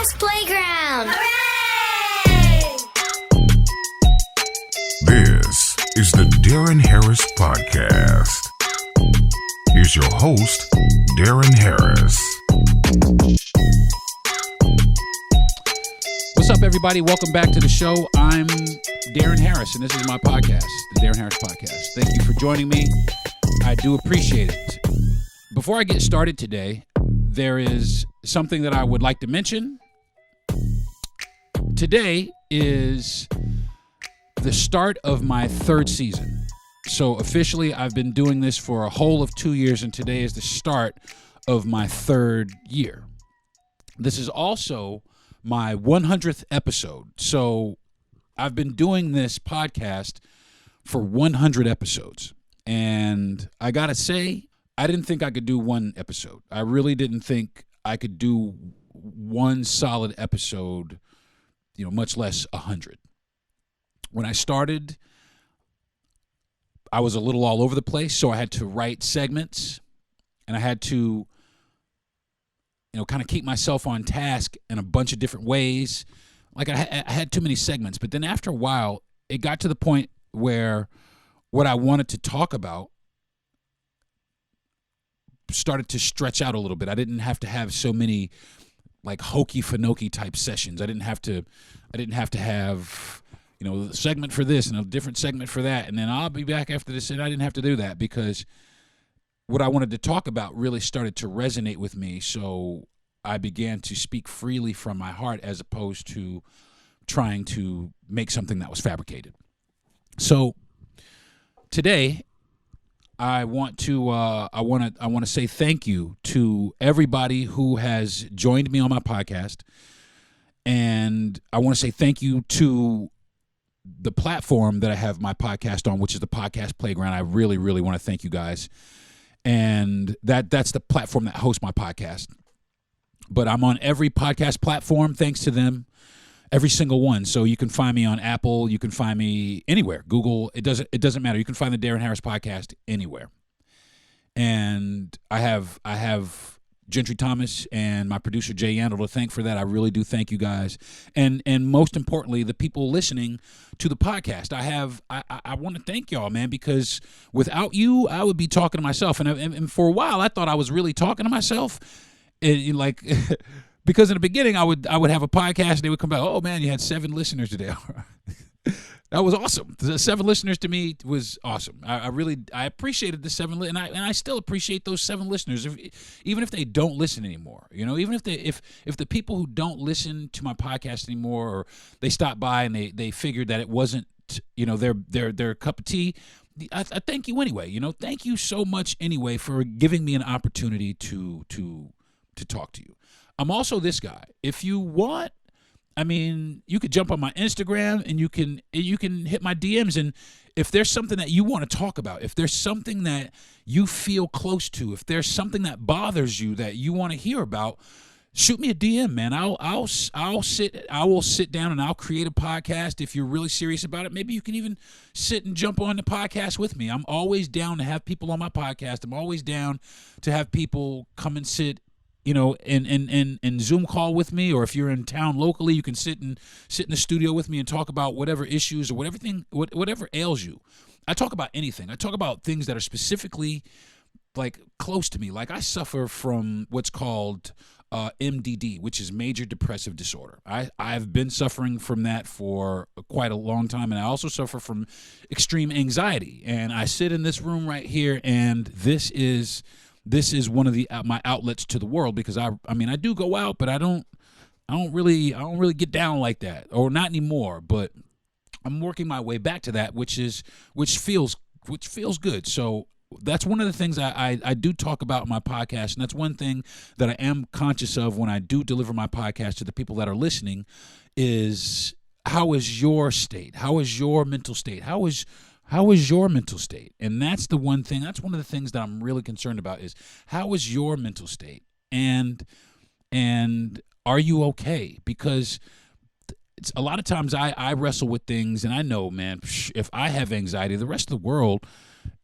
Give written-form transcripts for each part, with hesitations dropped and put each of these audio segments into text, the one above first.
Harris Playground. Hooray! This is the Deron Harris Podcast. Here's your host, Deron Harris. What's up, everybody? Welcome back to the show. I'm Deron Harris, and this is my podcast, the Deron Harris Podcast. Thank you for joining me. I do appreciate it. Before I get started today, there is something that I would like to mention. Today is the start of my third season. So officially, I've been doing this for a whole of 2 years, and today is the start of my third year. This is also my 100th episode. So I've been doing this podcast for 100 episodes. And I got to say, I didn't think I could do one episode. I really didn't think I could do one solid episode, much less 100. When I started, I was a little all over the place, so I had to write segments, and I had to, kind of keep myself on task in a bunch of different ways. Like I had too many segments, but then after a while, it got to the point where what I wanted to talk about started to stretch out a little bit. I didn't have to have so many like hokey fanoky type sessions. I didn't have to have a segment for this and a different segment for that, and then I'll be back after this. And I didn't have to do that because what I wanted to talk about really started to resonate with me. So I began to speak freely from my heart as opposed to trying to make something that was fabricated. So today, I want to say thank you to everybody who has joined me on my podcast, and I want to say thank you to the platform that I have my podcast on, which is the Podcast Playground. I really, really want to thank you guys, and that's the platform that hosts my podcast. But I'm on every podcast platform thanks to them. Every single one. So you can find me on Apple. You can find me anywhere. Google. It doesn't matter. You can find the Deron Harris Podcast anywhere. And I have Gentry Thomas and my producer Jay Yandel to thank for that. I really do thank you guys. And most importantly, the people listening to the podcast. I want to thank y'all, man, because without you, I would be talking to myself. And for a while, I thought I was really talking to myself. Because in the beginning, I would have a podcast, and they would come back, oh, man, you had 7 listeners today. That was awesome. The 7 listeners to me was awesome. I appreciated the 7, and I still appreciate those 7 listeners, even if they don't listen anymore. Even if the people who don't listen to my podcast anymore, or they stop by and they figured that it wasn't their cup of tea, I thank you anyway. Thank you so much anyway for giving me an opportunity to talk to you. I'm also this guy. If you want, you could jump on my Instagram and you can hit my DMs, and if there's something that you want to talk about, if there's something that you feel close to, if there's something that bothers you that you want to hear about, shoot me a DM, man. I will sit down and I'll create a podcast. If you're really serious about it, maybe you can even sit and jump on the podcast with me. I'm always down to have people on my podcast. I'm always down to have people come and sit in Zoom call with me, or if you're in town locally, you can sit in the studio with me and talk about whatever issues or whatever ails you. I talk about anything. I talk about things that are specifically like close to me. Like I suffer from what's called MDD, which is major depressive disorder. I've been suffering from that for quite a long time, and I also suffer from extreme anxiety. And I sit in this room right here, and this is one of my outlets to the world, because I do go out, but I don't really get down like that, or not anymore. But I'm working my way back to that, which feels good. So that's one of the things I do talk about in my podcast, and that's one thing that I am conscious of when I do deliver my podcast to the people that are listening is, how is your state? How is your mental state? How is your mental state? And that's one of the things that I'm really concerned about is, how is your mental state? And are you okay? Because it's a lot of times I wrestle with things, and I know, man, if I have anxiety, the rest of the world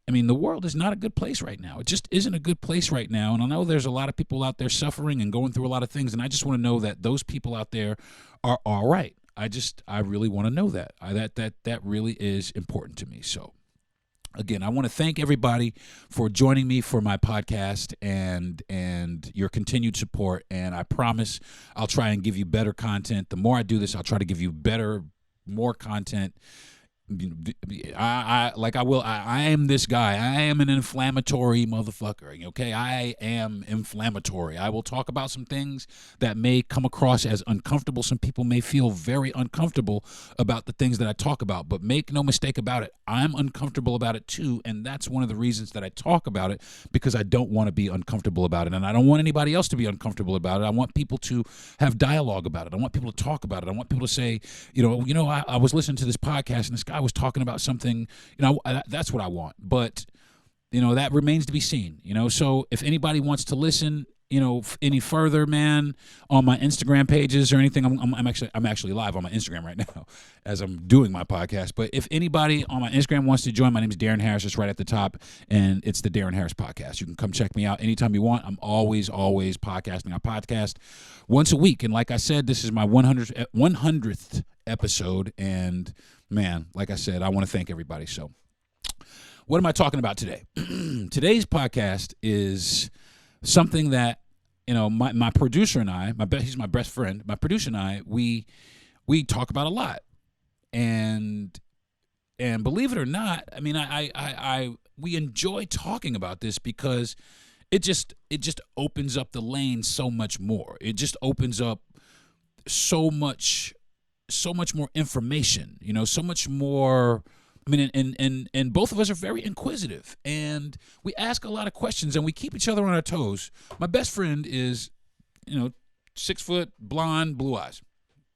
I mean, the world is not a good place right now. It just isn't a good place right now. And I know there's a lot of people out there suffering and going through a lot of things. And I just want to know that those people out there are all right. I really want to know that. That really is important to me. So, again, I want to thank everybody for joining me for my podcast and your continued support. And I promise I'll try and give you better content. The more I do this, I'll try to give you more content. I am this guy. I am an inflammatory motherfucker. Okay, I am inflammatory. I will talk about some things that may come across as uncomfortable. Some people may feel very uncomfortable about the things that I talk about, but make no mistake about it, I'm uncomfortable about it too, and that's one of the reasons that I talk about it, because I don't want to be uncomfortable about it, and I don't want anybody else to be uncomfortable about it. I want people to have dialogue about it. I want people to talk about it. I want people to say, I was listening to this podcast and this guy was talking about something, that's what I want. But, that remains to be seen, So if anybody wants to listen, any further, man, on my Instagram pages or anything, I'm actually live on my Instagram right now as I'm doing my podcast. But if anybody on my Instagram wants to join, my name is Deron Harris. It's right at the top, and it's the Deron Harris Podcast. You can come check me out anytime you want. I'm always podcasting. I podcast once a week, and like I said, this is my 100th episode, and man, like I said, I want to thank everybody. So what am I talking about today? Today's podcast is something that, my producer and I, he's my best friend, my producer and I, we talk about a lot. And believe it or not, I mean, we enjoy talking about this because it just opens up the lane so much more. It just opens up so much more information, so much more. I mean, and both of us are very inquisitive, and we ask a lot of questions, and we keep each other on our toes. My best friend is, 6 foot, blonde, blue eyes.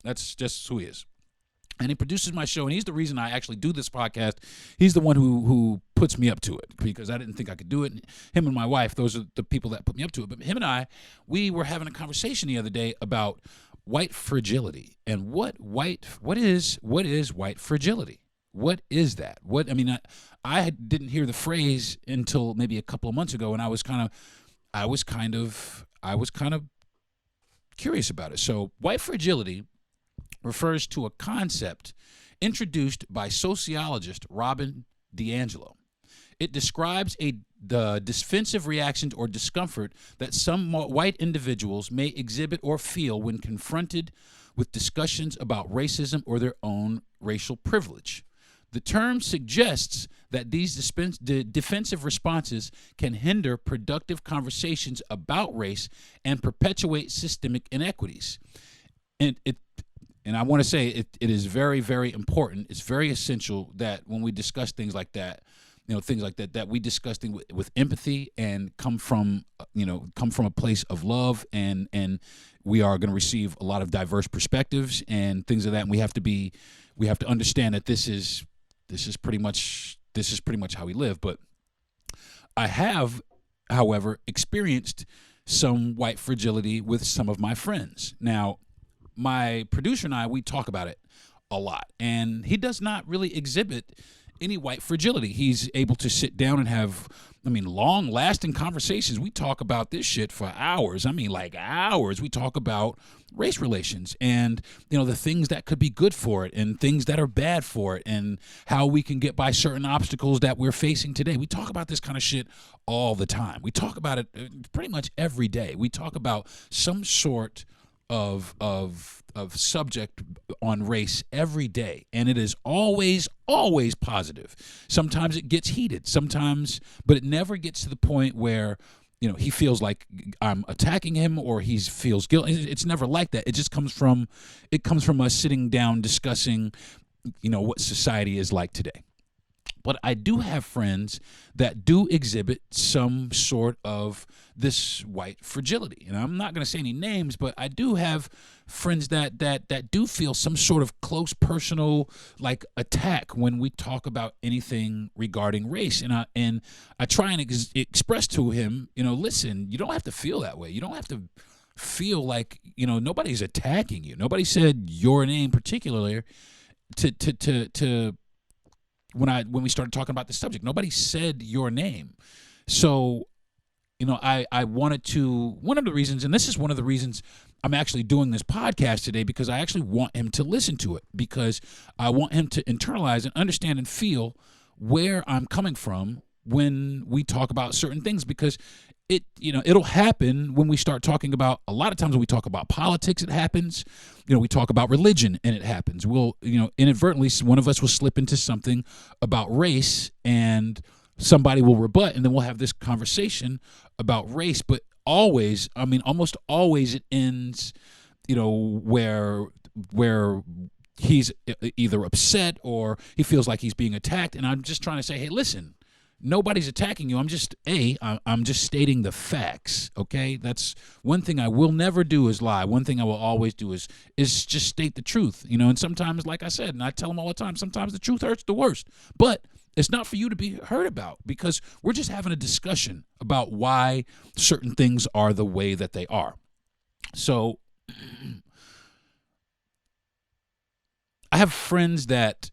That's just who he is. And he produces my show, and he's the reason I actually do this podcast. He's the one who puts me up to it, because I didn't think I could do it. Him and my wife, those are the people that put me up to it. But him and I, we were having a conversation the other day about white fragility and what is white fragility. What is that? I didn't hear the phrase until maybe a couple of months ago, and I was kind of curious about it. So, white fragility refers to a concept introduced by sociologist Robin DiAngelo. It describes the defensive reactions or discomfort that some white individuals may exhibit or feel when confronted with discussions about racism or their own racial privilege. The term suggests that these defensive responses can hinder productive conversations about race and perpetuate systemic inequities. And I want to say it is very, very important. It's very essential that when we discuss things like that, that we discuss things with empathy and come from a place of love, and we are going to receive a lot of diverse perspectives and things of that. And we have to understand that this is pretty much how we live. But I have, however, experienced some white fragility with some of my friends. Now, my producer and I, we talk about it a lot, and he does not really exhibit any white fragility. He's able to sit down and have, long-lasting conversations. We talk about this shit for hours. Hours. We talk about race relations and, the things that could be good for it and things that are bad for it and how we can get by certain obstacles that we're facing today. We talk about this kind of shit all the time. We talk about it pretty much every day. We talk about some sort of subject on race every day, and it is always positive. Sometimes it gets heated, but it never gets to the point where he feels like I'm attacking him or he feels guilty. It's never like that. It just comes from us sitting down discussing what society is like today. But I do have friends that do exhibit some sort of this white fragility. And I'm not going to say any names, but I do have friends that do feel some sort of close personal attack when we talk about anything regarding race. And I try and express to him, listen, you don't have to feel that way. You don't have to feel like, nobody's attacking you. Nobody said your name particularly to when we started talking about the subject. Nobody said your name. So, I wanted to, one of the reasons, and this is one of the reasons I'm actually doing this podcast today, because I actually want him to listen to it, because I want him to internalize and understand and feel where I'm coming from when we talk about certain things, because it'll happen when we start talking about, a lot of times when we talk about politics, it happens. We talk about religion and it happens. We'll, inadvertently, one of us will slip into something about race and somebody will rebut, and then we'll have this conversation about race. But always, almost always it ends, where he's either upset or he feels like he's being attacked. And I'm just trying to say, hey, listen, nobody's attacking you. I'm just stating the facts. Okay, that's one thing I will never do is lie. One thing I will always do is just state the truth. And sometimes, like I said, and I tell them all the time, sometimes the truth hurts the worst. But it's not for you to be heard about, because we're just having a discussion about why certain things are the way that they are. So I have friends that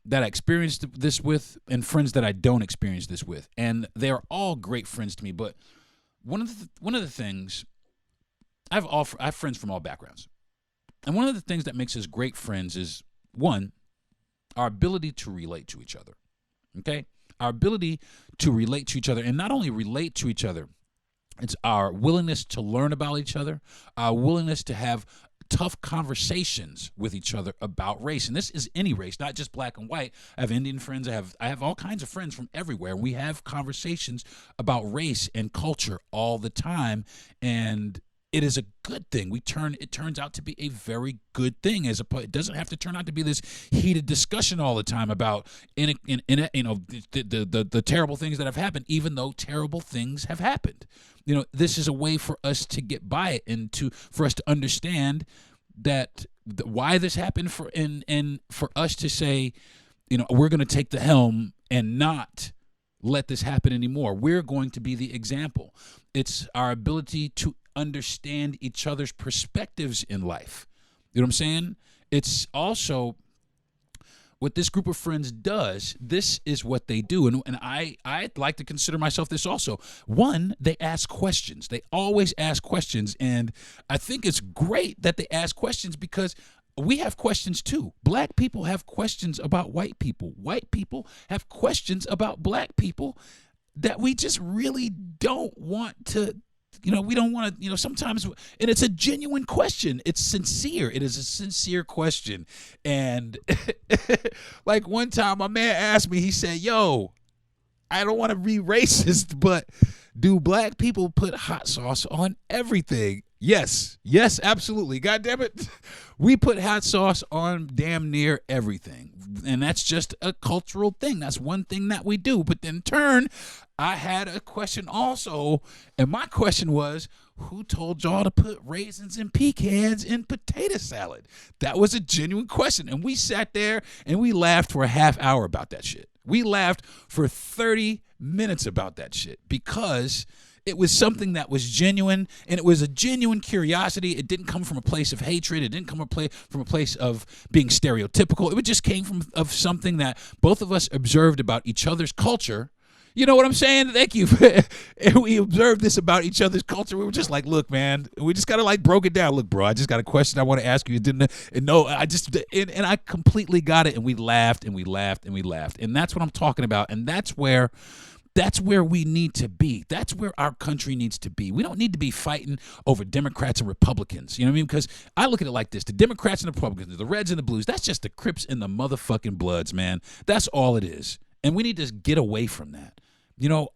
I experienced this with, and friends that I don't experience this with, and they're all great friends to me. But one of the things, I have friends from all backgrounds, and one of the things that makes us great friends is, one, our ability to relate to each other. Okay, our ability to relate to each other, and not only relate to each other, it's our willingness to learn about each other, our willingness to have tough conversations with each other about race. And this is any race, not just black and white. I have Indian friends. I have all kinds of friends from everywhere. We have conversations about race and culture all the time, and it is a good thing. It turns out to be a very good thing. It doesn't have to turn out to be this heated discussion all the time about the terrible things that have happened, even though terrible things have happened. This is a way for us to get by it, and for us to understand that why this happened, and for us to say, we're going to take the helm and not let this happen anymore. We're going to be the example. It's our ability to understand each other's perspectives in life. You know what I'm saying? It's also what this group of friends does. This is what they do. And I like to consider myself this also. One, they ask questions. They always ask questions. And I think it's great that they ask questions, because we have questions too. Black people have questions about white people. White people have questions about black people that we just really don't want to, we don't want to, sometimes, and it's a genuine question. It's sincere. It is a sincere question. And like one time, my man asked me, he said, yo, I don't want to be racist, but do black people put hot sauce on everything? Yes, absolutely. God damn it. We put hot sauce on damn near everything. And that's just a cultural thing. That's one thing that we do. But in turn, I had a question also. And my question was, who told y'all to put raisins and pecans in potato salad? That was a genuine question. And we sat there and we laughed for a half hour about that shit. We laughed for 30 minutes about that shit, because it was something that was genuine, and it was a genuine curiosity. It didn't come from a place of hatred. It didn't come from a place of being stereotypical. It just came from something that both of us observed about each other's culture. You know what I'm saying? Thank you. And we observed this about each other's culture. We were just like, look, man, we just kind of like broke it down. Look, bro, I just got a question I want to ask you. And I completely got it. And we laughed and we laughed and we laughed. And that's what I'm talking about. And that's where we need to be. That's where our country needs to be. We don't need to be fighting over Democrats and Republicans. You know what I mean? Because I look at it like this. The Democrats and the Republicans, the Reds and the Blues, that's just the Crips and the motherfucking Bloods, man. That's all it is. And we need to get away from that.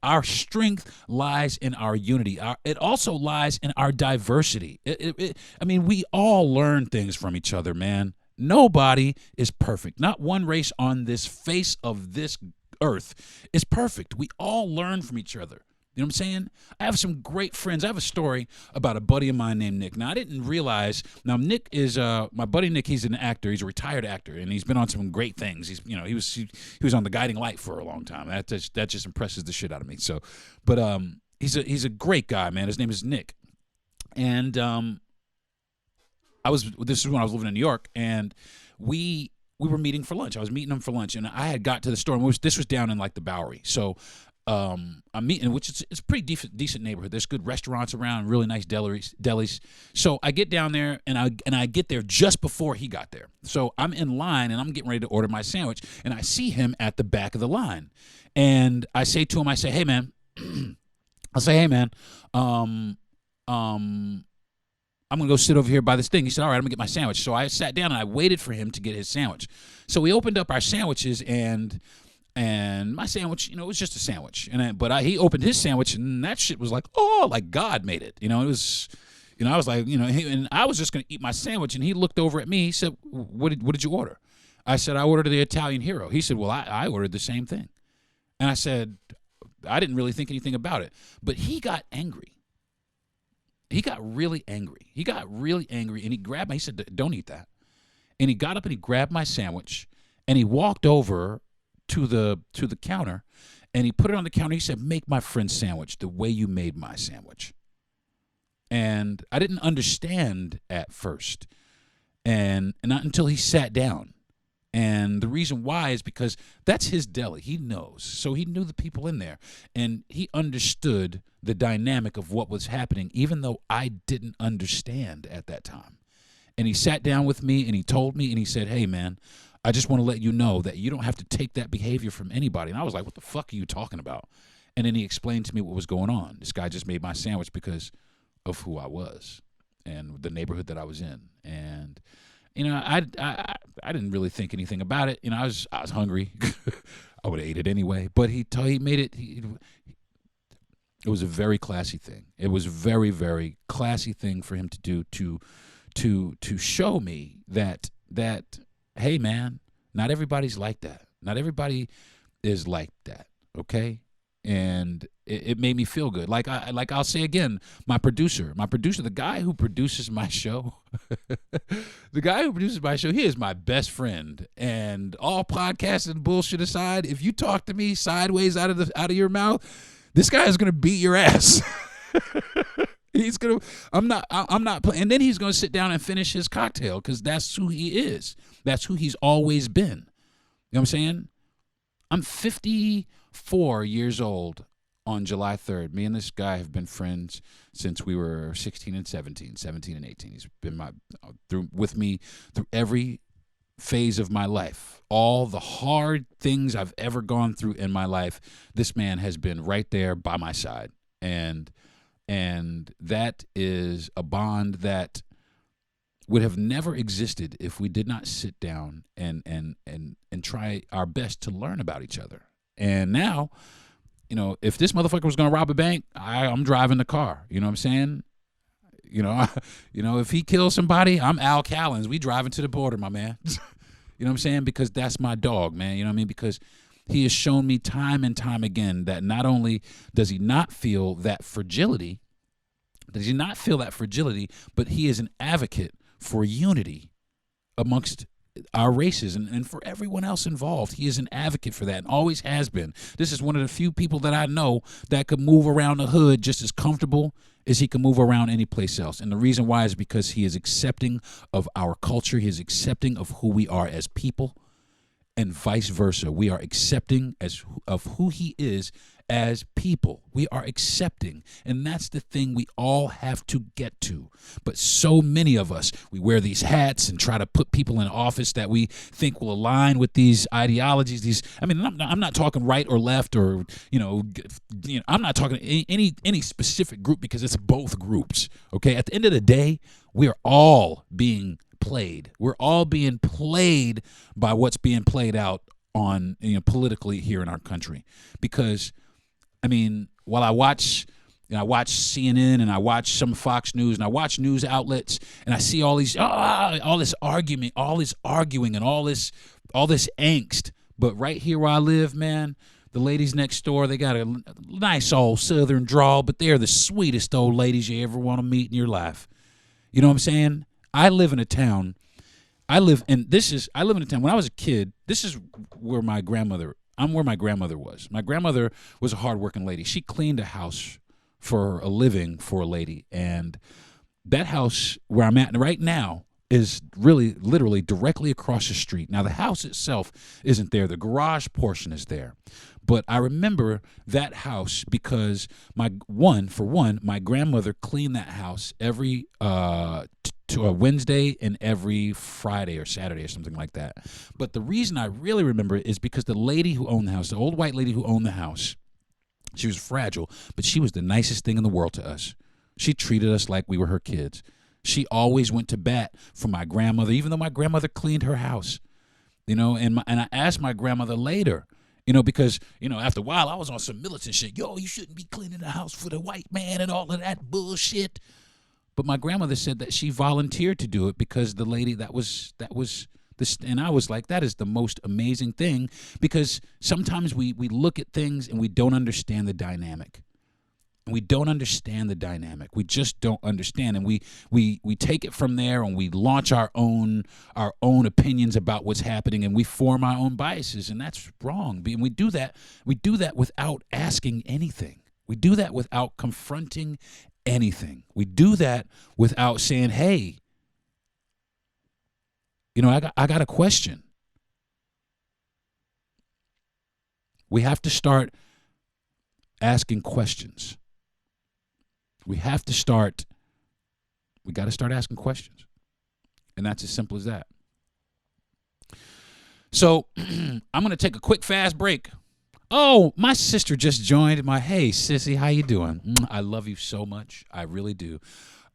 Our strength lies in our unity. It also lies in our diversity. We all learn things from each other, man. Nobody is perfect. Not one race on this face of this earth is perfect. We all learn from each other. You know what I'm saying? I have some great friends. I have a story about a buddy of mine named Nick. Now, I didn't realize. Now, Nick is my buddy Nick. He's an actor. He's a retired actor, and he's been on some great things. He was on The Guiding Light for a long time. That just impresses the shit out of me. So, but he's a great guy, man. His name is Nick, and this is when I was living in New York, and we we were meeting for lunch. I was meeting him for lunch, and I had got to the store. And this was down in like the Bowery, so I'm meeting, which is it's a pretty decent neighborhood. There's good restaurants around, really nice delis. So I get down there, and I get there just before he got there. So I'm in line, and I'm getting ready to order my sandwich, and I see him at the back of the line, and I say to him, I say, "Hey man," I'll say, "Hey man, I'm going to go sit over here by this thing." He said, "All right, I'm going to get my sandwich." So I sat down and I waited for him to get his sandwich. So we opened up our sandwiches, and my sandwich, it was just a sandwich. But he opened his sandwich, and that shit was like, oh, like God made it. It was, I was like, and I was just going to eat my sandwich, and he looked over at me. He said, what did you order? I said, "I ordered the Italian Hero." He said, "Well, I ordered the same thing." And I said, I didn't really think anything about it. But he got angry. He got really angry. And he grabbed me. He said, "Don't eat that." And he got up and he grabbed my sandwich, and he walked over to the counter, and he put it on the counter. He said, "Make my friend's sandwich the way you made my sandwich." And I didn't understand at first, and not until he sat down. And the reason why is because that's his deli. He knows. So he knew the people in there, and he understood the dynamic of what was happening, even though I didn't understand at that time. And he sat down with me, and he told me, and he said, "Hey, man, I just want to let you know that you don't have to take that behavior from anybody." And I was like, "What the fuck are you talking about?" And then he explained to me what was going on. This guy just made my sandwich because of who I was and the neighborhood that I was in. And I didn't really think anything about it. I was hungry. I would have ate it anyway. But he made it. It was a very classy thing. It was a very, very classy thing for him to do to show me that hey man, not everybody's like that. Not everybody is like that. Okay. And it made me feel good. Like I'll say again, my producer, the guy who produces my show, he is my best friend. And all podcasting bullshit aside, if you talk to me sideways out of your mouth, this guy is gonna beat your ass. I'm not playing. And then he's gonna sit down and finish his cocktail because that's who he is. That's who he's always been. You know what I'm saying? I'm 54 years old on July 3rd. Me and this guy have been friends since we were 16 and 17 and 18. He's been with me through every phase of my life. All the hard things I've ever gone through in my life, this man has been right there by my side. And that is a bond that would have never existed if we did not sit down and try our best to learn about each other. And now, if this motherfucker was going to rob a bank, I'm driving the car. You know what I'm saying? If he kills somebody, I'm Al Callens. We driving to the border, my man. You know what I'm saying? Because that's my dog, man. You know what I mean? Because he has shown me time and time again that not only does he not feel that fragility, but he is an advocate for unity amongst our races and for everyone else involved. He is an advocate for that and always has been. This is one of the few people that I know that could move around the hood just as comfortable as he can move around any place else. And the reason why is because he is accepting of our culture. He is accepting of who we are as people, and vice versa. We are accepting of who he is as people. We are accepting, and that's the thing we all have to get to. But so many of us, we wear these hats and try to put people in office that we think will align with these ideologies. I'm not talking right or left, or I'm not talking any specific group, because it's both groups. Okay, at the end of the day, we are all being played. We're all being played by what's being played out on politically here in our country. Because while I watch CNN and I watch some Fox News and I watch news outlets and I see all this arguing and all this angst, but right here where I live, man, the ladies next door, they got a nice old southern drawl, but they're the sweetest old ladies you ever want to meet in your life. You know what I'm saying? I live in a town. When I was a kid, this is where my grandmother was. My grandmother was a hardworking lady. She cleaned a house for a living for a lady. And that house where I'm at right now is really literally directly across the street. Now, the house itself isn't there. The garage portion is there. But I remember that house because my grandmother cleaned that house every to a Wednesday and every Friday or Saturday or something like that. But the reason I really remember it is because the lady who owned the house, the old white lady who owned the house, she was fragile, but she was the nicest thing in the world to us. She treated us like we were her kids. She always went to bat for my grandmother, even though my grandmother cleaned her house, and I asked my grandmother later, because, after a while I was on some militant shit. Yo, you shouldn't be cleaning the house for the white man and all of that bullshit. But my grandmother said that she volunteered to do it because the lady that was this, and I was like, that is the most amazing thing, because sometimes we look at things and we don't understand the dynamic. We don't understand the dynamic. We just don't understand, and we take it from there, and we launch our own opinions about what's happening, and we form our own biases, and that's wrong. And we do that without asking anything. We do that without confronting anything. We do that without saying, "Hey, I got a question." We have to start asking questions. We got to start asking questions. And that's as simple as that. So I'm going to take a quick, fast break. Oh, my sister just joined. Hey, sissy, how you doing? I love you so much. I really do.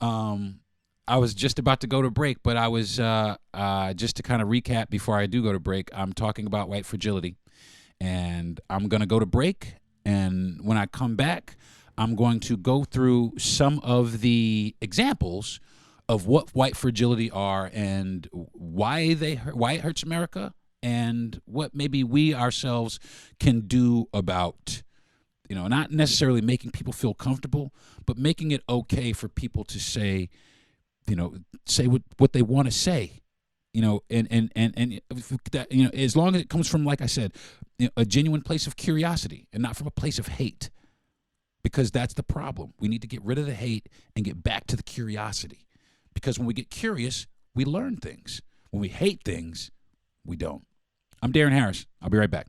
I was just about to go to break, but I was, just to kind of recap before I do go to break, I'm talking about white fragility. And I'm going to go to break. And when I come back, I'm going to go through some of the examples of what white fragility are and why it hurts America, and what maybe we ourselves can do about, not necessarily making people feel comfortable, but making it okay for people to say, say what they want to say, and that, as long as it comes from, like I said, a genuine place of curiosity and not from a place of hate. Because that's the problem. We need to get rid of the hate and get back to the curiosity. Because when we get curious, we learn things. When we hate things, we don't. I'm Deron Harris. I'll be right back.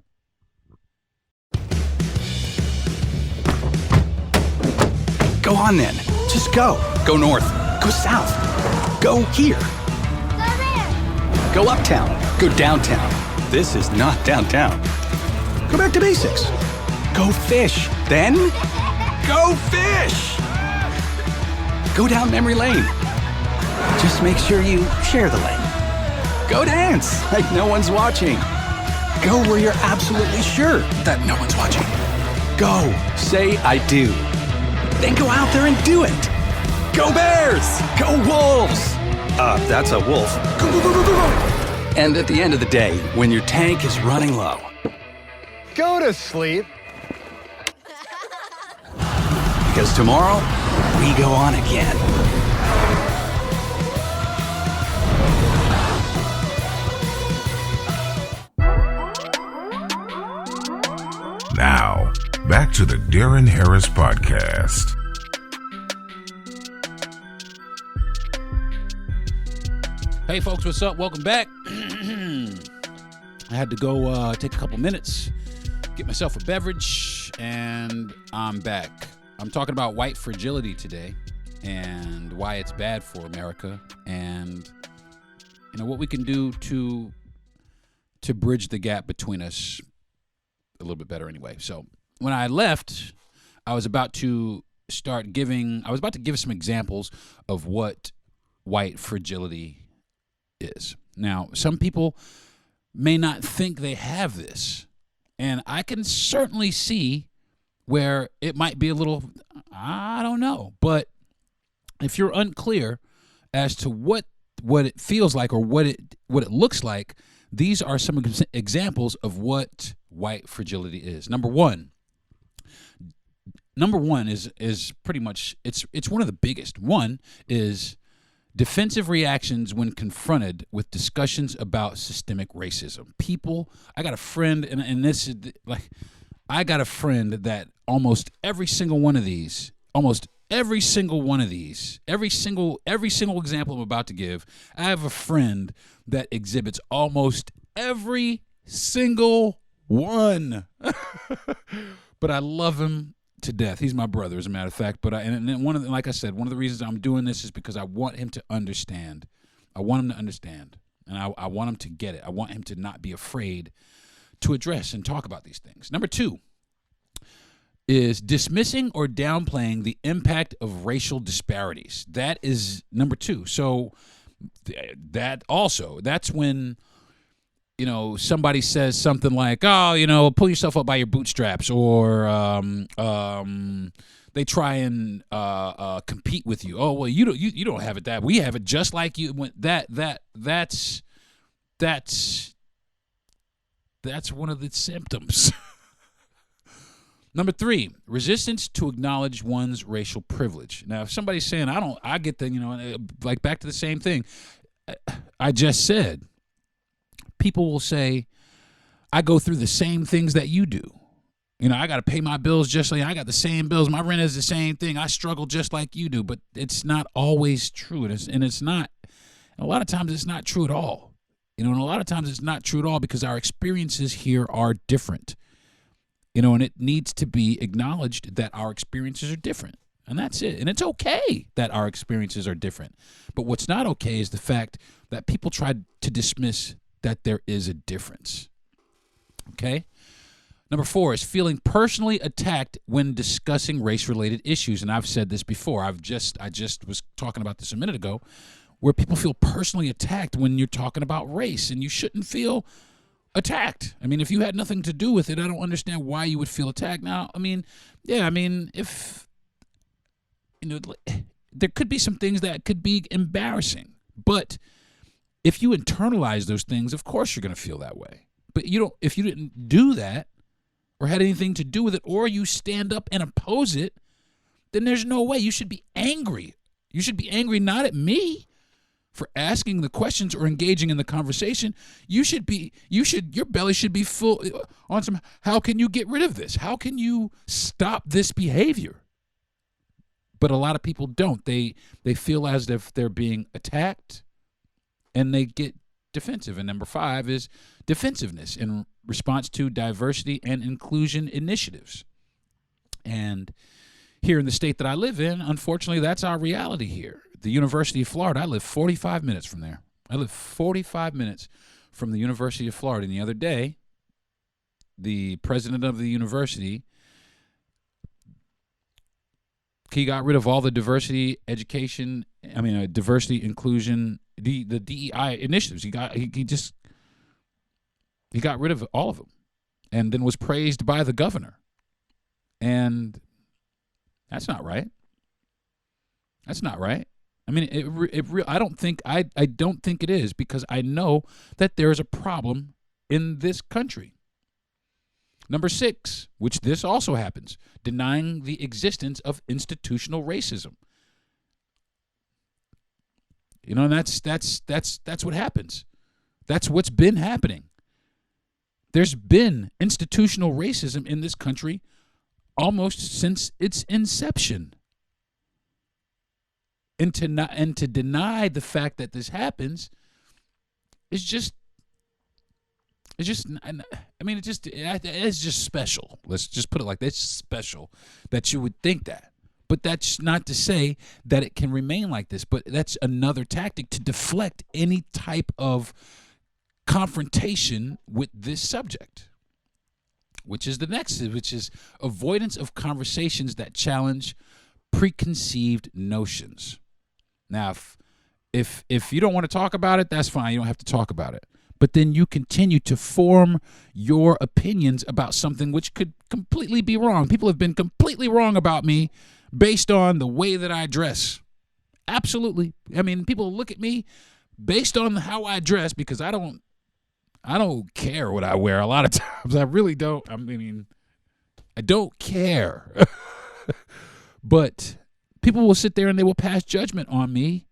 Go on then. Just go. Go north. Go south. Go here. Go there. Go uptown. Go downtown. This is not downtown. Go back to basics. Go fish. Then go fish. Go down memory lane. Just make sure you share the lane. Go dance like no one's watching. Go where you're absolutely sure that no one's watching. Go say I do. Then go out there and do it. Go Bears. Go Wolves. That's a wolf. Go, go, go, go, go, go. And at the end of the day, when your tank is running low, Go to sleep. because tomorrow, we go on again. Now, back to the Deron Harris Podcast. Hey, folks, what's up? Welcome back. I had to go take a couple minutes, get myself a beverage, and I'm back. I'm talking about white fragility today and why it's bad for America, and what we can do to bridge the gap between us a little bit better anyway. So when I left, I was about to give some examples of what white fragility is. Now, some people may not think they have this, and I can certainly see where it might be a little, I don't know. But if you're unclear as to what it feels like or what it looks like, these are some examples of what white fragility is. Number one is pretty much, it's one of the biggest. One is defensive reactions when confronted with discussions about systemic racism. I got a friend, and this is like, I got a friend that almost every single one of these, almost every single one of these, every single example I'm about to give, I have a friend that exhibits almost every single one. But I love him to death. He's my brother, as a matter of fact. But like I said, one of the reasons I'm doing this is because I want him to understand. I want him to understand, and I want him to get it. I want him to not be afraid to address and talk about these things. Number 2 is dismissing or downplaying the impact of racial disparities. That is number 2. So that's when, somebody says something like, oh, pull yourself up by your bootstraps, or they try and compete with you. Oh, well, you don't have it that we have it just like you. That's one of the symptoms. Number 3, resistance to acknowledge one's racial privilege. Now, if somebody's saying, I get the, like back to the same thing I just said, people will say, I go through the same things that you do. I got to pay my bills just like I got the same bills. My rent is the same thing. I struggle just like you do, but it's not always true. And it's not, a lot of times it's not true at all. And a lot of times it's not true at all because our experiences here are different. And it needs to be acknowledged that our experiences are different. And that's it. And it's okay that our experiences are different. But what's not okay is the fact that people try to dismiss that there is a difference. Okay? Number 4 is feeling personally attacked when discussing race-related issues. And I've said this before. I just was talking about this a minute ago, where people feel personally attacked when you're talking about race, and you shouldn't feel attacked. I mean, if you had nothing to do with it, I don't understand why you would feel attacked. Now, if there could be some things that could be embarrassing, but if you internalize those things, of course you're going to feel that way. But if you didn't do that or had anything to do with it, or you stand up and oppose it, then there's no way. You should be angry. You should be angry not at me for asking the questions or engaging in the conversation. Your belly should be full on some, how can you get rid of this? How can you stop this behavior? But a lot of people don't. They feel as if they're being attacked, and they get defensive. And number 5 is defensiveness in response to diversity and inclusion initiatives. And here in the state that I live in, unfortunately, that's our reality here. The University of Florida, I live 45 minutes from there. I live 45 minutes from the University of Florida. And the other day, the president of the university, he got rid of all the diversity inclusion, the DEI initiatives. He got rid of all of them, and then was praised by the governor. And that's not right. That's not right. I mean, I don't think it is, because I know that there is a problem in this country. Number 6, which this also happens, denying the existence of institutional racism. And that's what happens. That's what's been happening. There's been institutional racism in this country almost since its inception. And to deny the fact that this happens is just, it's just special. Let's just put it like that. It's special that you would think that. But that's not to say that it can remain like this. But that's another tactic to deflect any type of confrontation with this subject, which is the next, which is avoidance of conversations that challenge preconceived notions. Now, if you don't want to talk about it, that's fine. You don't have to talk about it. But then you continue to form your opinions about something which could completely be wrong. People have been completely wrong about me based on the way that I dress. Absolutely. I mean, people look at me based on how I dress, because I don't care what I wear a lot of times. I really don't. I mean, I don't care. But people will sit there and they will pass judgment on me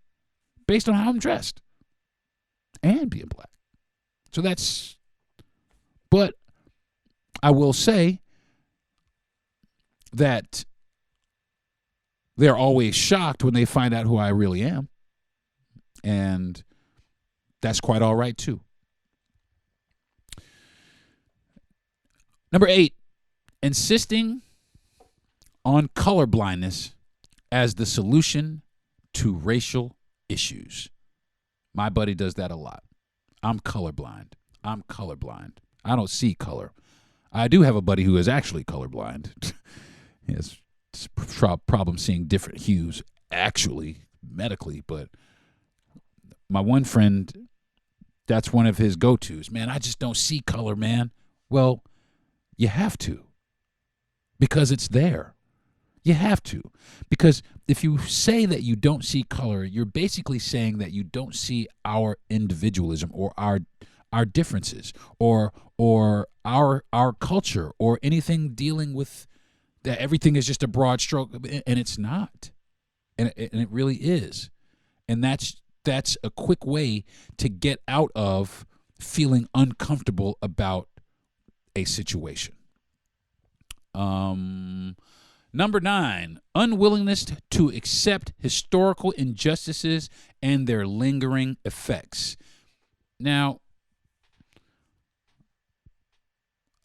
based on how I'm dressed and being black. So but I will say that they're always shocked when they find out who I really am. And that's quite all right, too. Number 8, insisting on colorblindness as the solution to racial issues. My buddy does that a lot. I'm colorblind. I don't see color. I do have a buddy who is actually colorblind. He has problem seeing different hues, actually, medically. But my one friend, that's one of his go-tos. Man, I just don't see color, man. Well, you have to, because it's there. You have to. Because if you say that you don't see color, you're basically saying that you don't see our individualism or our differences or our culture or anything dealing with that. Everything is just a broad stroke, and it's not. And it really is. And that's a quick way to get out of feeling uncomfortable about a situation. Number 9, unwillingness to accept historical injustices and their lingering effects. Now,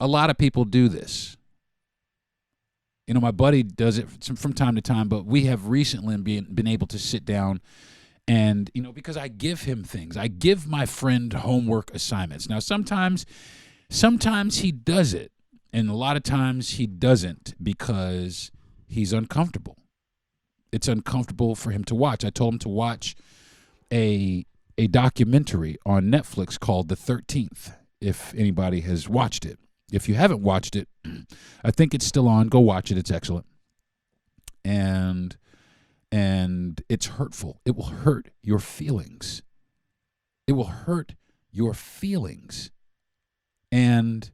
a lot of people do this. You know, my buddy does it from time to time, but we have recently been able to sit down and, you know, because I give him things. I give my friend homework assignments. Now, sometimes he does it, and a lot of times he doesn't because he's uncomfortable. It's uncomfortable for him to watch. I told him to watch a documentary on Netflix called The 13th, if anybody has watched it. If you haven't watched it, I think it's still on. Go watch it. It's excellent. And it's hurtful. It will hurt your feelings. It will hurt your feelings. And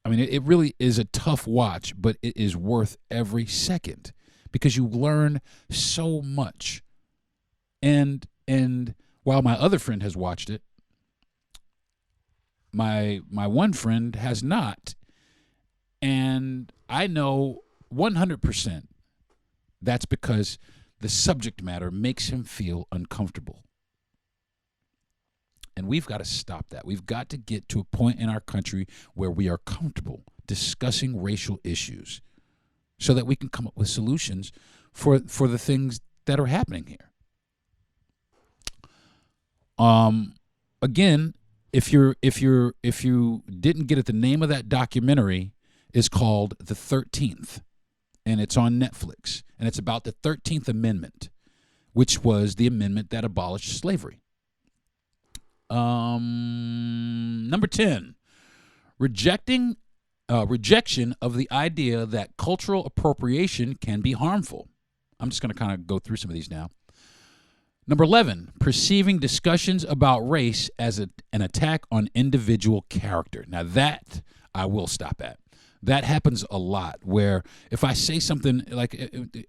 I mean, it really is a tough watch, but it is worth every second because you learn so much. And while my other friend has watched it, my one friend has not. And I know 100% that's because the subject matter makes him feel uncomfortable. And we've got to stop that. We've got to get to a point in our country where we are comfortable discussing racial issues so that we can come up with solutions for the things that are happening here. Again, if you didn't get it, the name of that documentary is called The 13th, and it's on Netflix, and it's about the 13th Amendment, which was the amendment that abolished slavery. Number 10, rejection of the idea that cultural appropriation can be harmful. I'm just going to kind of go through some of these now. Number 11, perceiving discussions about race as an attack on individual character. Now that I will stop at. That happens a lot where if I say something like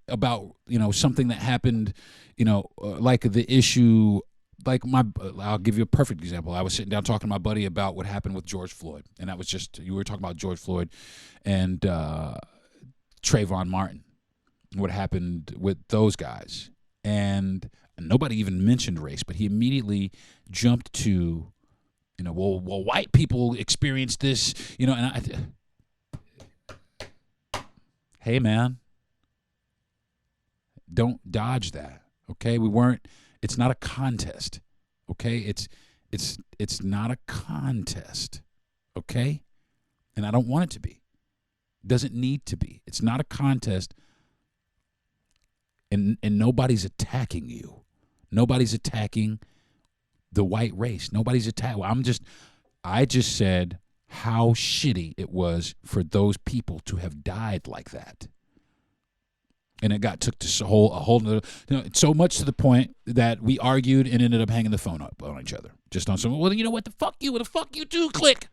about, you know, something that happened, you know, like the issue, like I'll give you a perfect example. I was sitting down talking to my buddy about what happened with George Floyd. And that was just, you were talking about George Floyd and Trayvon Martin, what happened with those guys. And nobody even mentioned race, but he immediately jumped to, you know, well, white people experienced this, you know, and hey, man, don't dodge that, okay? It's not a contest, okay? It's not a contest, okay? And I don't want it to be. It doesn't need to be. It's not a contest, and nobody's attacking you. Nobody's attacking the white race. Nobody's attacking. I just said how shitty it was for those people to have died like that. And it took to a whole nother, you know, so much to the point that we argued and ended up hanging the phone up on each other. Just on some, well, you know what, the fuck you too, click.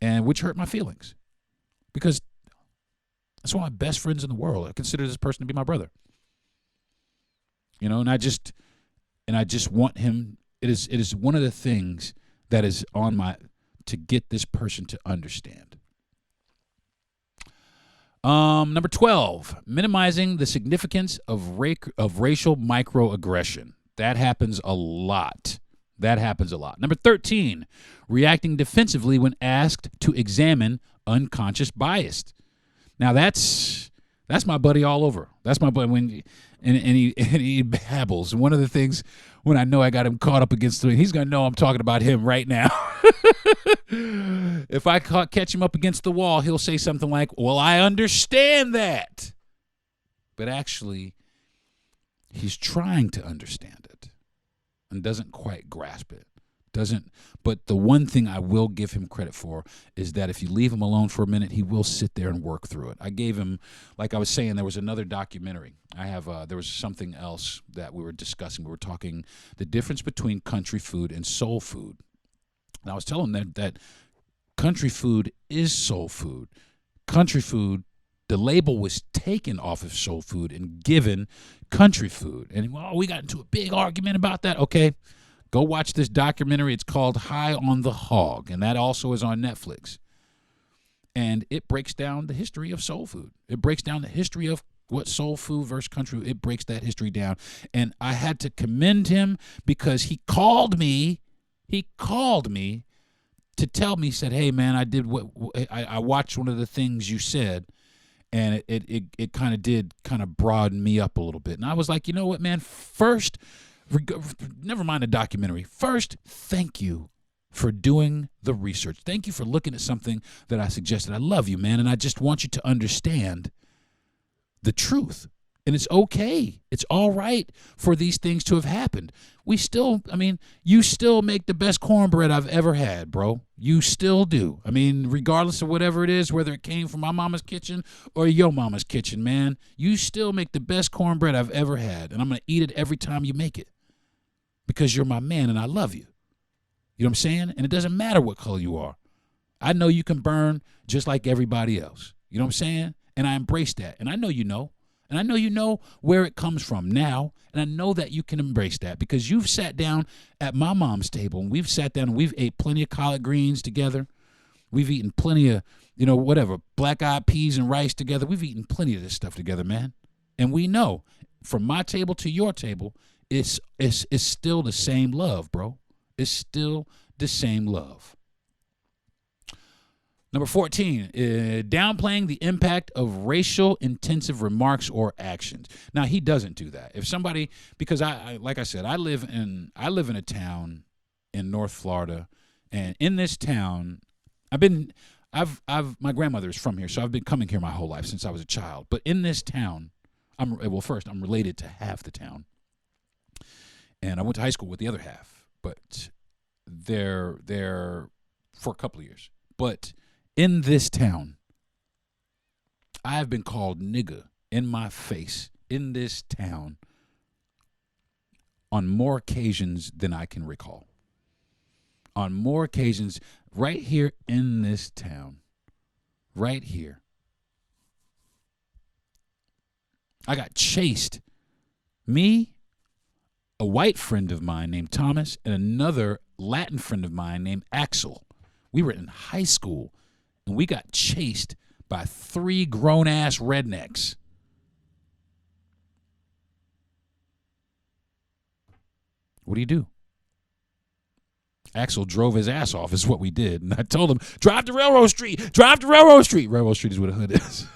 And which hurt my feelings. Because that's one of my best friends in the world. I consider this person to be my brother. You know, and I just want him, it is one of the things that is on to get this person to understand. Number 12, minimizing the significance of racial microaggression. That happens a lot. Number 13, reacting defensively when asked to examine unconscious bias. Now that's my buddy all over. That's my buddy and he babbles. And one of the things when I know I got him caught up against the, he's gonna know I'm talking about him right now. If I catch him up against the wall, he'll say something like, "Well, I understand that," but actually, he's trying to understand it and doesn't quite grasp it. But the one thing I will give him credit for is that if you leave him alone for a minute, he will sit there and work through it. I gave him, like I was saying, there was another documentary. There was something else that we were discussing. We were talking the difference between country food and soul food. And I was telling them that country food is soul food. Country food, the label was taken off of soul food and given country food. And we got into a big argument about that. Okay. Go watch this documentary. It's called High on the Hog, and that also is on Netflix. And it breaks down the history of soul food. It breaks down the history of what soul food versus country. It breaks that history down. And I had to commend him because he called me to tell me, said, "Hey, man, I watched one of the things you said, and it kind of broadened me up a little bit." And I was like, you know what, man, first, never mind the documentary. First, thank you for doing the research. Thank you for looking at something that I suggested. I love you, man, and I just want you to understand the truth. And it's okay. It's all right for these things to have happened. You still make the best cornbread I've ever had, bro. You still do. Regardless of whatever it is, whether it came from my mama's kitchen or your mama's kitchen, man, you still make the best cornbread I've ever had. And I'm going to eat it every time you make it because you're my man and I love you. You know what I'm saying? And it doesn't matter what color you are. I know you can burn just like everybody else. You know what I'm saying? And I embrace that. And I know you know. And I know you know where it comes from now, and I know that you can embrace that because you've sat down at my mom's table, and we've sat down and we've ate plenty of collard greens together. We've eaten plenty of, black-eyed peas and rice together. We've eaten plenty of this stuff together, man. And we know from my table to your table, it's still the same love, bro. It's still the same love. Number 14, downplaying the impact of racial intensive remarks or actions. Now, he doesn't do that. If somebody, because I like I said, I live in a town in North Florida, and in this town, my grandmother is from here, so I've been coming here my whole life since I was a child. But in this town, I'm related to half the town, and I went to high school with the other half, but they're for a couple of years, but. In this town, I have been called nigga in my face in this town on more occasions than I can recall. On more occasions, right here in this town, right here. I got chased. Me, a white friend of mine named Thomas, and another Latin friend of mine named Axel. We were in high school. And we got chased by 3 grown-ass rednecks. What do? Axel drove his ass off is what we did. And I told him, drive to Railroad Street. Drive to Railroad Street. Railroad Street is where the hood is.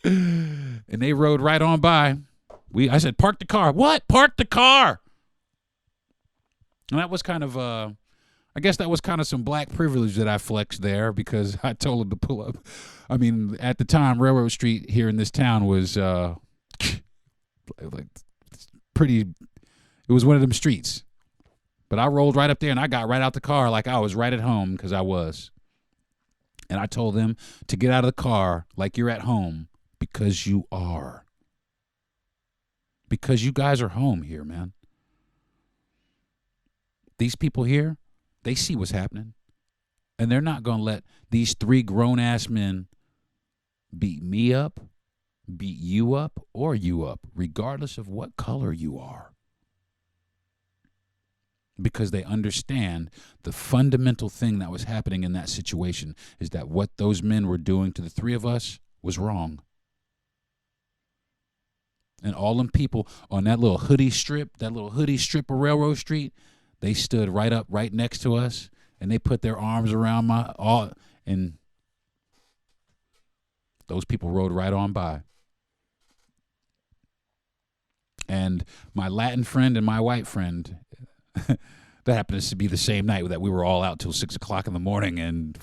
And they rode right on by. I said, park the car. What? Park the car. And that was kind of... I guess that was kind of some black privilege that I flexed there because I told him to pull up. At the time, Railroad Street here in this town was pretty. It was one of them streets. But I rolled right up there and I got right out the car like I was right at home because I was. And I told them to get out of the car like you're at home because you are. Because you guys are home here, man. These people here. They see what's happening, and they're not going to let these 3 grown-ass men beat me up, beat you up, or you up, regardless of what color you are. because they understand the fundamental thing that was happening in that situation is that what those men were doing to the three of us was wrong. And all them people on that little hoodie strip of Railroad Street, they stood right next to us, and they put their arms around and those people rode right on by. And my Latin friend and my white friend, that happened to be the same night that we were all out till 6 o'clock in the morning, and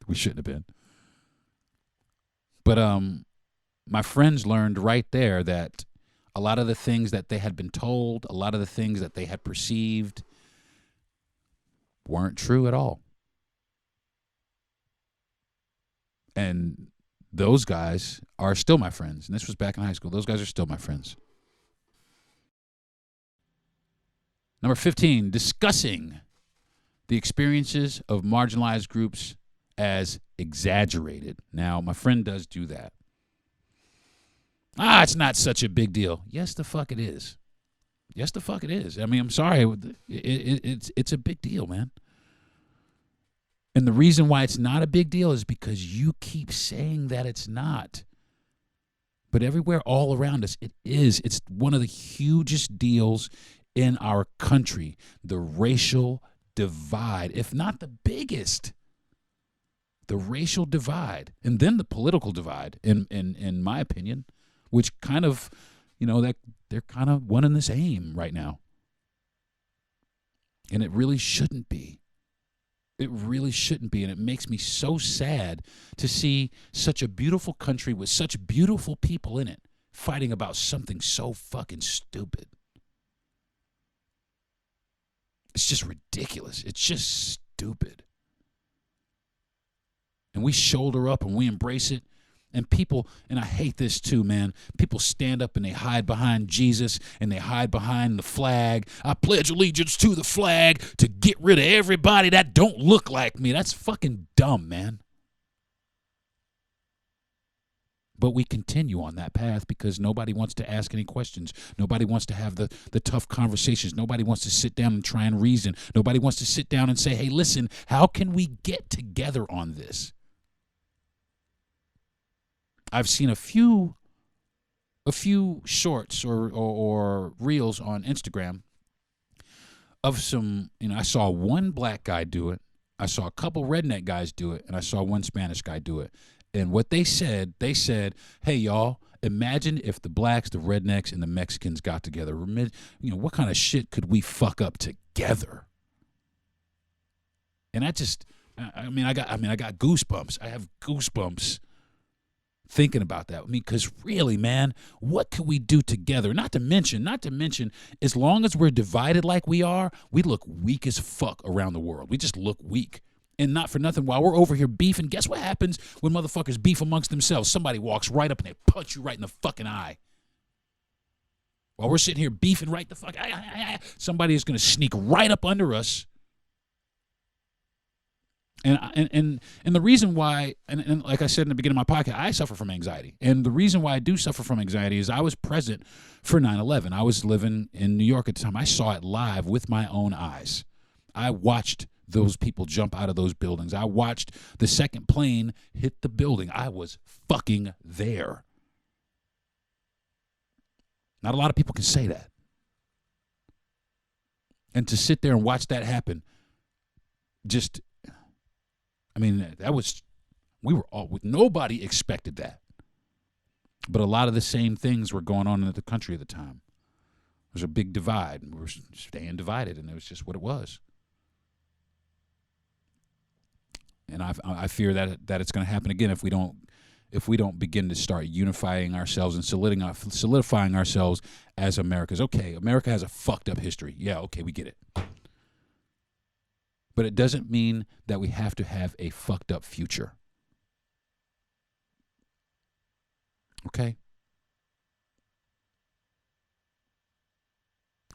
we shouldn't have been. But my friends learned right there that a lot of the things that they had been told, a lot of the things that they had perceived weren't true at all. And those guys are still my friends. And this was back in high school. Those guys are still my friends. Number 15, discussing the experiences of marginalized groups as exaggerated. Now, my friend does do that. It's not such a big deal. Yes, the fuck it is. Yes, the fuck it is. I mean, I'm sorry. It's a big deal, man. And the reason why it's not a big deal is because you keep saying that it's not. But everywhere all around us, it is. It's one of the hugest deals in our country, the racial divide, if not the biggest. The racial divide, and then the political divide, in my opinion, which kind of, that they're kind of one and the same right now. And it really shouldn't be. It really shouldn't be. And it makes me so sad to see such a beautiful country with such beautiful people in it fighting about something so fucking stupid. It's just ridiculous. It's just stupid. And we shoulder up and we embrace it. And people, and I hate this too, man, people stand up and they hide behind Jesus and they hide behind the flag. I pledge allegiance to the flag to get rid of everybody that don't look like me. That's fucking dumb, man. But we continue on that path because nobody wants to ask any questions. Nobody wants to have the tough conversations. Nobody wants to sit down and try and reason. Nobody wants to sit down and say, hey, listen, how can we get together on this? I've seen a few shorts or reels on Instagram of some, I saw one black guy do it. I saw a couple redneck guys do it, and I saw one Spanish guy do it. And what they said, hey, y'all, imagine if the blacks, the rednecks, and the Mexicans got together. What kind of shit could we fuck up together? And I got goosebumps. I have goosebumps thinking about that. Because really, man, what could we do together? Not to mention, as long as we're divided like we are, we look weak as fuck around the world. We just look weak. And not for nothing, while we're over here beefing, guess what happens when motherfuckers beef amongst themselves? Somebody walks right up and they punch you right in the fucking eye. While we're sitting here beefing right the fuck, somebody is going to sneak right up under us. And the reason why, and like I said in the beginning of my podcast, I suffer from anxiety. And the reason why I do suffer from anxiety is I was present for 9/11. I was living in New York at the time. I saw it live with my own eyes. I watched those people jump out of those buildings. I watched the second plane hit the building. I was fucking there. Not a lot of people can say that. And to sit there and watch that happen, nobody expected that. But a lot of the same things were going on in the country at the time. There was a big divide, and we were staying divided, and it was just what it was. And I fear that it's going to happen again if we don't begin to start unifying ourselves and solidifying ourselves as Americans. Okay, America has a fucked up history. Yeah, okay, we get it. But it doesn't mean that we have to have a fucked up future. Okay?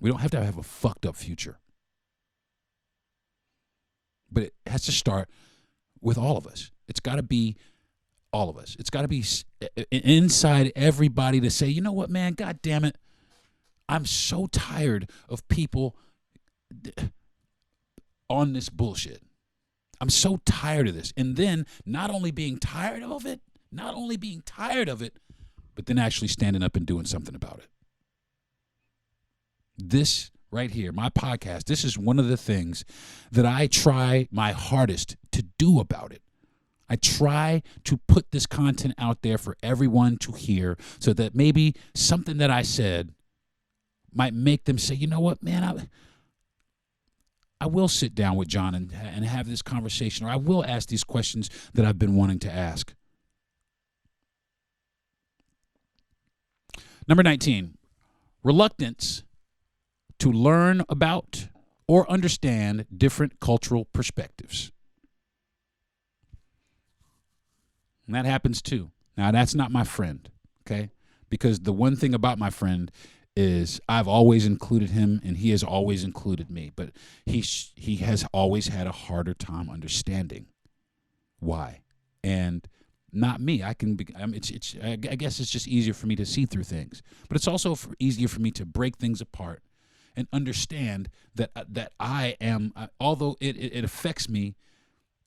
We don't have to have a fucked up future. But it has to start with all of us. It's got to be all of us. It's got to be inside everybody to say, you know what, man, God damn it. I'm so tired of people on this bullshit. I'm so tired of this. And then not only being tired of it, but then actually standing up and doing something about it. This right here, my podcast, this is one of the things that I try my hardest to do about it. I try to put this content out there for everyone to hear so that maybe something that I said might make them say, you know what, man, I will sit down with John and have this conversation, or I will ask these questions that I've been wanting to ask. Number 19, reluctance to learn about or understand different cultural perspectives. And that happens too. Now, that's not my friend, okay? Because the one thing about my friend is I've always included him and he has always included me, but he has always had a harder time understanding why. And not me. I guess it's just easier for me to see through things, but it's also easier for me to break things apart and understand that I am, although it affects me,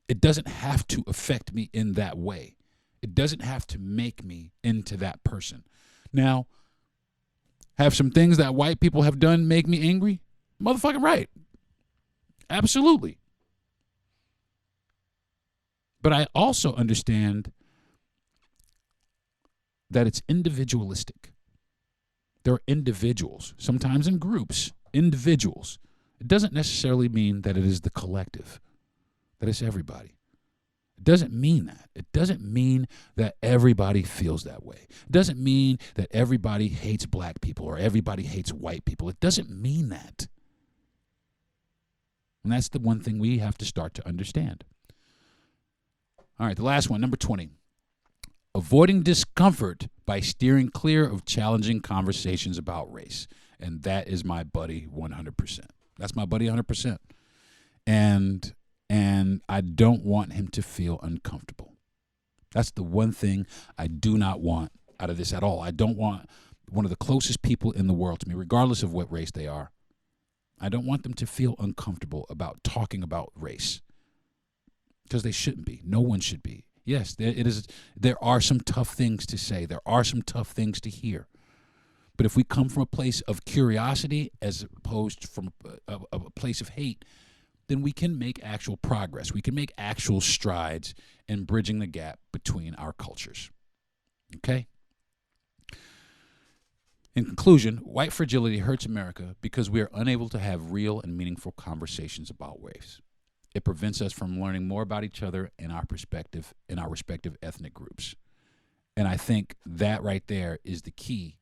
it doesn't have to affect me in that way. It doesn't have to make me into that person. Now, have some things that white people have done make me angry? Motherfucking right. Absolutely. But I also understand that it's individualistic. There are individuals, sometimes in groups, individuals. It doesn't necessarily mean that it is the collective, that it's everybody. It doesn't mean that. It doesn't mean that everybody feels that way. It doesn't mean that everybody hates black people or everybody hates white people. It doesn't mean that. And that's the one thing we have to start to understand. All right, the last one, number 20. Avoiding discomfort by steering clear of challenging conversations about race. And that is my buddy 100%. That's my buddy 100%. And I don't want him to feel uncomfortable. That's the one thing I do not want out of this at all. I don't want one of the closest people in the world to me, regardless of what race they are. I don't want them to feel uncomfortable about talking about race, because they shouldn't be. No one should be. Yes, there are some tough things to say. There are some tough things to hear. But if we come from a place of curiosity as opposed from a place of hate, then we can make actual progress. We can make actual strides in bridging the gap between our cultures. Okay? In conclusion, white fragility hurts America because we are unable to have real and meaningful conversations about race. It prevents us from learning more about each other and our perspective in our respective ethnic groups. And I think that right there is the key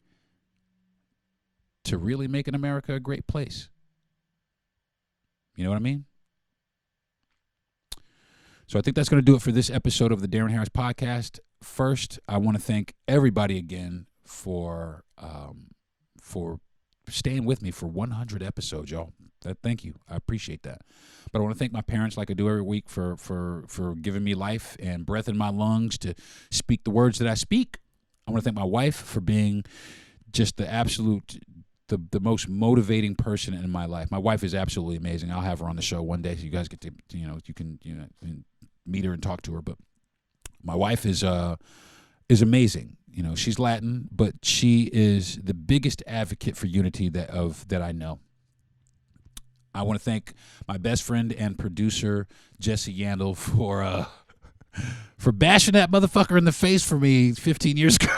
to really making America a great place. You know what I mean? So I think that's going to do it for this episode of the Deron Harris Podcast. First, I want to thank everybody again for staying with me for 100 episodes, y'all. Thank you. I appreciate that. But I want to thank my parents, like I do every week, for giving me life and breath in my lungs to speak the words that I speak. I want to thank my wife for being just the absolute, the most motivating person in my life. My wife is absolutely amazing. I'll have her on the show one day so you guys get to, you can meet her and talk to her. But my wife is amazing. She's Latin, but she is the biggest advocate for unity that I know. I want to thank my best friend and producer, Jesse Yandel, for bashing that motherfucker in the face for me 15 years ago.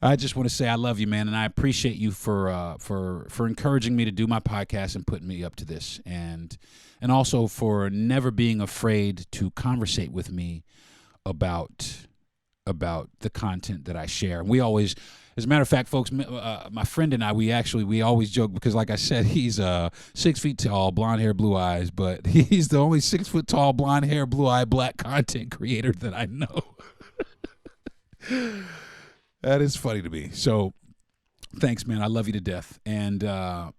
I just want to say I love you, man, and I appreciate you for encouraging me to do my podcast and putting me up to this, and also for never being afraid to conversate with me about the content that I share. And we always, as a matter of fact, folks, my friend and I, we always joke because, like I said, he's 6 feet tall, blonde hair, blue eyes, but he's the only 6 foot tall, blonde hair, blue eye, black content creator that I know. That is funny to me. So thanks, man. I love you to death. And I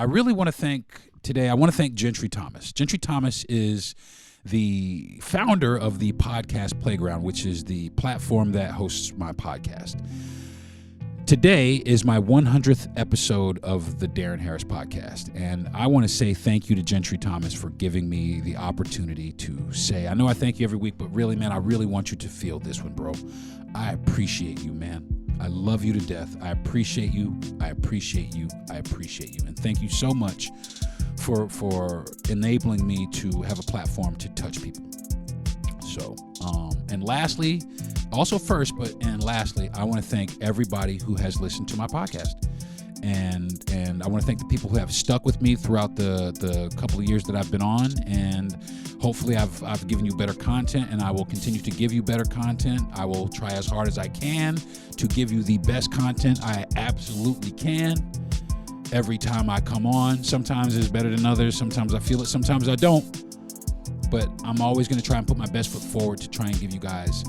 really want to thank Gentry Thomas. Gentry Thomas is the founder of the Podcast Playground, which is the platform that hosts my podcast. Today is my 100th episode of the Deron Harris Podcast, and I want to say thank you to Gentry Thomas for giving me the opportunity to say, I know I thank you every week, but really, man, I really want you to feel this one, bro. I appreciate you, man. I love you to death. I appreciate you. I appreciate you. I appreciate you. And thank you so much for enabling me to have a platform to touch people. So, and lastly, I want to thank everybody who has listened to my podcast. And I want to thank the people who have stuck with me throughout the couple of years that I've been on. And hopefully I've given you better content, and I will continue to give you better content. I will try as hard as I can to give you the best content I absolutely can. Every time I come on, sometimes it's better than others. Sometimes I feel it, sometimes I don't. But I'm always going to try and put my best foot forward to try and give you guys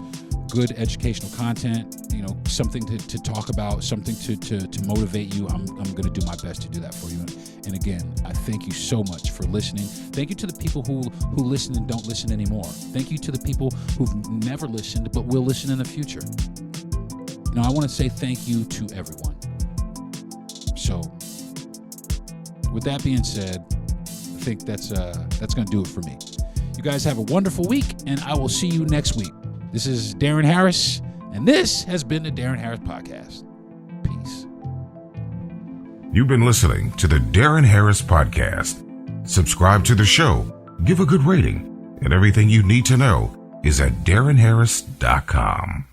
good educational content, something to talk about, something to motivate you. I'm going to do my best to do that for you. And again, I thank you so much for listening. Thank you to the people who listen and don't listen anymore. Thank you to the people who've never listened but will listen in the future. I want to say thank you to everyone. So, with that being said, I think that's going to do it for me. You guys have a wonderful week, and I will see you next week. This is Deron Harris, and this has been the Deron Harris Podcast. Peace. You've been listening to the Deron Harris Podcast. Subscribe to the show, give a good rating, and everything you need to know is at DeronHarris.com.